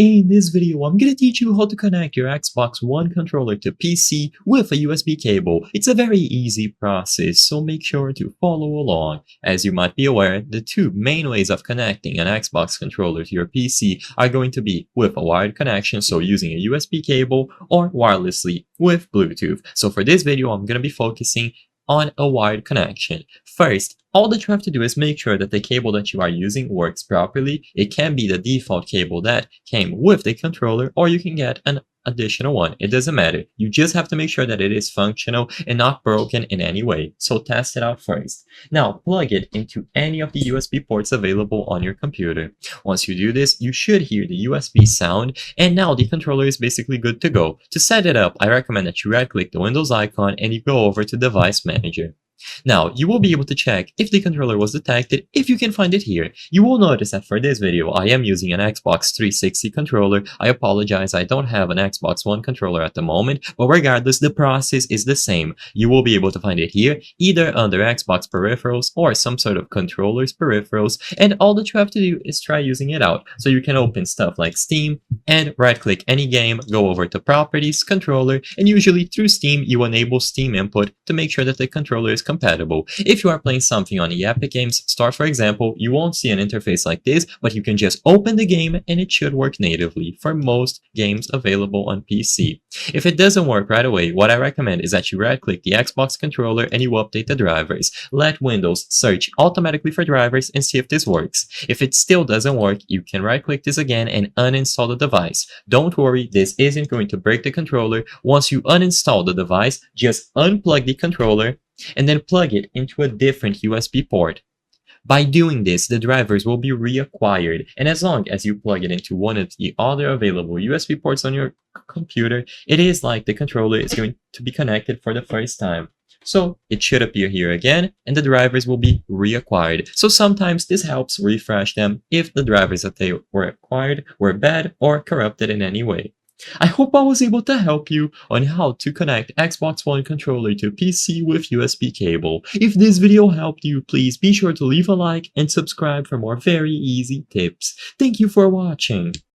In this video, I'm gonna teach you how to connect your Xbox One controller to PC with a USB cable. It's a very easy process, so make sure to follow along. As you might be aware, the two main ways of connecting an Xbox controller to your PC are going to be with a wired connection, so using a USB cable, or wirelessly with Bluetooth. So for this video, I'm gonna be focusing on a wired connection. First, all that you have to do is make sure that the cable that you are using works properly. It can be the default cable that came with the controller, or you can get an additional one. It doesn't matter. You just have to make sure that it is functional and not broken in any way. So test it out first. Now plug it into any of the USB ports available on your computer. Once you do this, you should hear the USB sound, and now the controller is basically good to go. To set it up, I recommend that you right-click the Windows icon and you go over to Device Manager. Now, you will be able to check if the controller was detected if you can find it here. You will notice that for this video, I am using an Xbox 360 controller. I apologize, I don't have an Xbox One controller at the moment, but regardless, the process is the same. You will be able to find it here, either under Xbox peripherals or some sort of controller's peripherals, and all that you have to do is try using it out. So you can open stuff like Steam, and right-click any game, go over to Properties, Controller, and usually through Steam, you enable Steam input to make sure that the controller is compatible. If you are playing something on the Epic Games Store, for example, you won't see an interface like this, but you can just open the game and it should work natively for most games available on PC. If it doesn't work right away, what I recommend is that you right-click the Xbox controller and you update the drivers. Let Windows search automatically for drivers and see if this works. If it still doesn't work, you can right-click this again and uninstall the device. Don't worry, this isn't going to break the controller. Once you uninstall the device, just unplug the controller and then plug it into a different USB port. By doing this, the drivers will be reacquired, and as long as you plug it into one of the other available USB ports on your computer, it is like the controller is going to be connected for the first time. So it should appear here again, and the drivers will be reacquired. So sometimes this helps refresh them if the drivers that they were acquired were bad or corrupted in any way. I hope I was able to help you on how to connect Xbox One controller to PC with USB cable. If this video helped you, please be sure to leave a like and subscribe for more very easy tips. Thank you for watching.